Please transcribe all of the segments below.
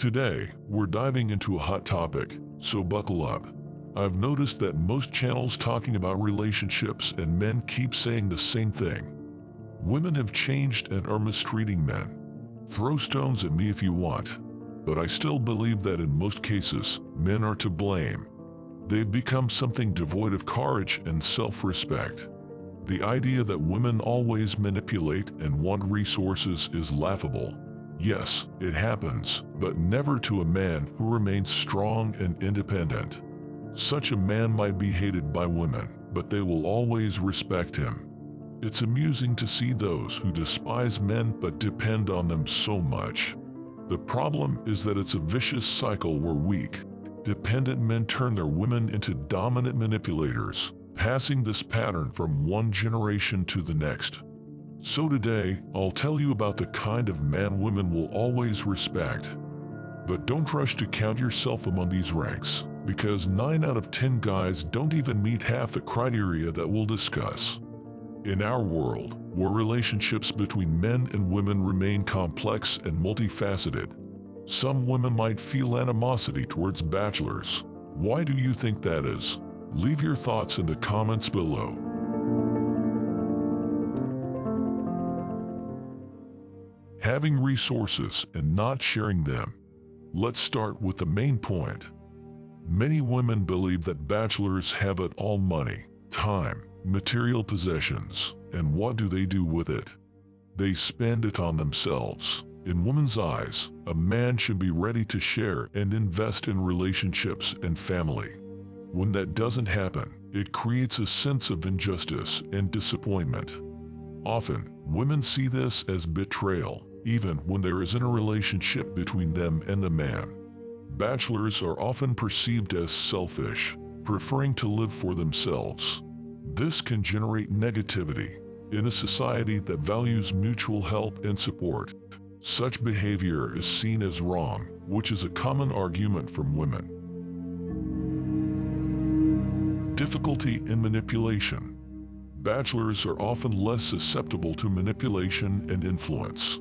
Today, we're diving into a hot topic, so buckle up. I've noticed that most channels talking about relationships and men keep saying the same thing. Women have changed and are mistreating men. Throw stones at me if you want, but I still believe that in most cases, men are to blame. They've become something devoid of courage and self-respect. The idea that women always manipulate and want resources is laughable. Yes, it happens, but never to a man who remains strong and independent. Such a man might be hated by women, but they will always respect him. It's amusing to see those who despise men but depend on them so much. The problem is that it's a vicious cycle where weak, dependent men turn their women into dominant manipulators, passing this pattern from one generation to the next. So today, I'll tell you about the kind of man women will always respect. But don't rush to count yourself among these ranks, because 9 out of 10 guys don't even meet half the criteria that we'll discuss. In our world, where relationships between men and women remain complex and multifaceted, some women might feel animosity towards bachelors. Why do you think that is? Leave your thoughts in the comments below. Having resources and not sharing them. Let's start with the main point. Many women believe that bachelors have it all: money, time, material possessions, and what do they do with it? They spend it on themselves. In women's eyes, a man should be ready to share and invest in relationships and family. When that doesn't happen, it creates a sense of injustice and disappointment. Often, women see this as betrayal, even when there isn't a relationship between them and the man. Bachelors are often perceived as selfish, preferring to live for themselves. This can generate negativity. In a society that values mutual help and support, such behavior is seen as wrong, which is a common argument from women. Difficulty in manipulation. Bachelors are often less susceptible to manipulation and influence.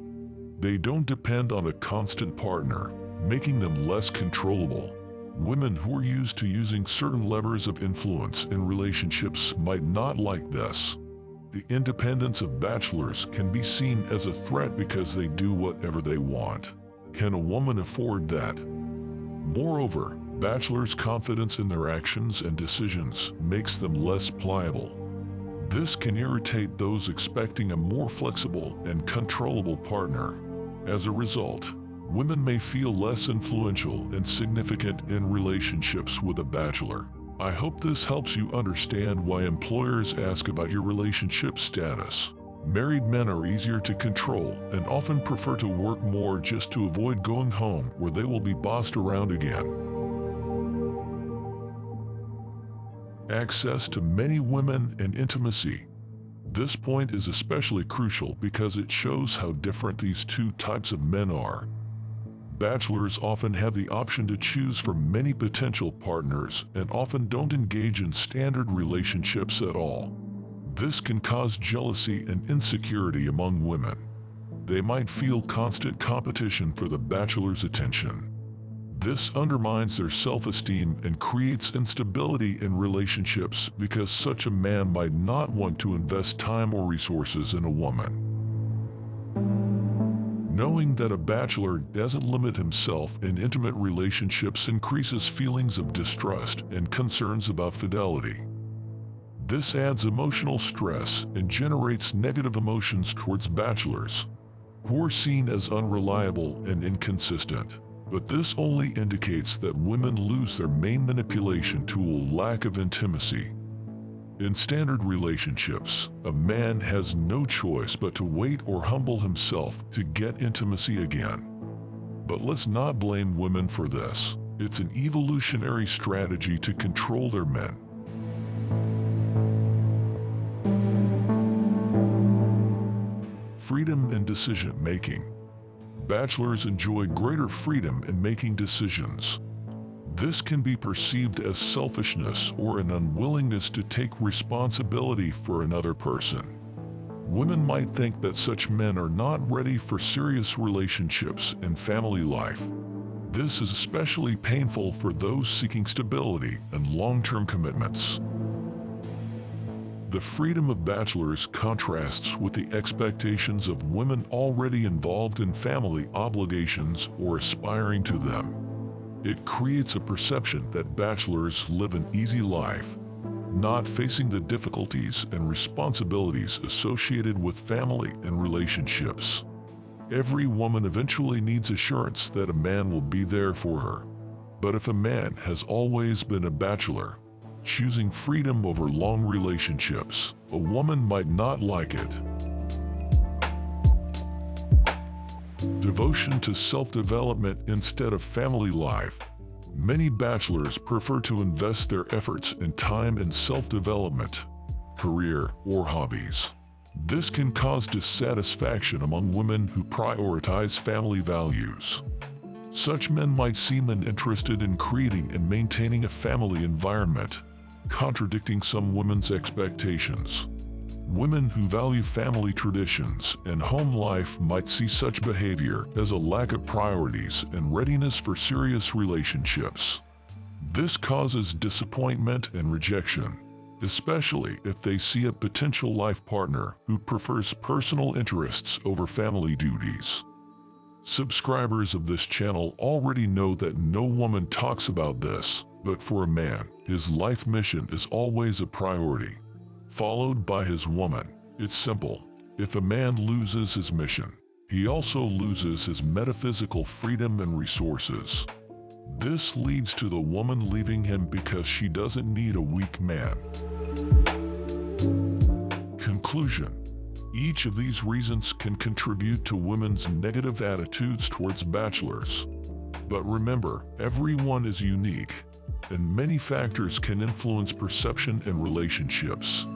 They don't depend on a constant partner, making them less controllable. Women who are used to using certain levers of influence in relationships might not like this. The independence of bachelors can be seen as a threat because they do whatever they want. Can a woman afford that? Moreover, bachelors' confidence in their actions and decisions makes them less pliable. This can irritate those expecting a more flexible and controllable partner. As a result, women may feel less influential and significant in relationships with a bachelor. I hope this helps you understand why employers ask about your relationship status. Married men are easier to control and often prefer to work more just to avoid going home where they will be bossed around again. Access to many women and intimacy. This point is especially crucial because it shows how different these two types of men are. Bachelors often have the option to choose from many potential partners and often don't engage in standard relationships at all. This can cause jealousy and insecurity among women. They might feel constant competition for the bachelor's attention. This undermines their self-esteem and creates instability in relationships because such a man might not want to invest time or resources in a woman. Knowing that a bachelor doesn't limit himself in intimate relationships increases feelings of distrust and concerns about fidelity. This adds emotional stress and generates negative emotions towards bachelors, who are seen as unreliable and inconsistent. But this only indicates that women lose their main manipulation tool: lack of intimacy. In standard relationships, a man has no choice but to wait or humble himself to get intimacy again. But let's not blame women for this. It's an evolutionary strategy to control their men. Freedom in decision-making. Bachelors enjoy greater freedom in making decisions. This can be perceived as selfishness or an unwillingness to take responsibility for another person. Women might think that such men are not ready for serious relationships and family life. This is especially painful for those seeking stability and long-term commitments. The freedom of bachelors contrasts with the expectations of women already involved in family obligations or aspiring to them. It creates a perception that bachelors live an easy life, not facing the difficulties and responsibilities associated with family and relationships. Every woman eventually needs assurance that a man will be there for her. But if a man has always been a bachelor, choosing freedom over long relationships, a woman might not like it. Devotion to self-development instead of family life. Many bachelors prefer to invest their efforts and time in self-development, career, or hobbies. This can cause dissatisfaction among women who prioritize family values. Such men might seem uninterested in creating and maintaining a family environment, contradicting some women's expectations. Women who value family traditions and home life might see such behavior as a lack of priorities and readiness for serious relationships. This causes disappointment and rejection, especially if they see a potential life partner who prefers personal interests over family duties. Subscribers of this channel already know that no woman talks about this, but for a man, his life mission is always a priority, followed by his woman. It's simple. If a man loses his mission, he also loses his metaphysical freedom and resources. This leads to the woman leaving him because she doesn't need a weak man. Conclusion. Each of these reasons can contribute to women's negative attitudes towards bachelors. But remember, everyone is unique, and many factors can influence perception in relationships.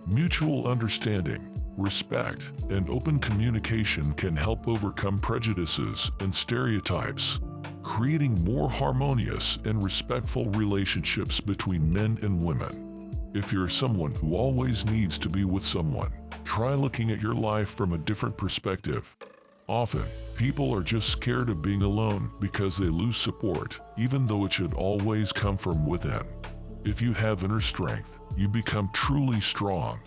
Mutual understanding, respect, and open communication can help overcome prejudices and stereotypes, creating more harmonious and respectful relationships between men and women. If you're someone who always needs to be with someone, try looking at your life from a different perspective. Often, people are just scared of being alone because they lose support, even though it should always come from within. If you have inner strength, you become truly strong.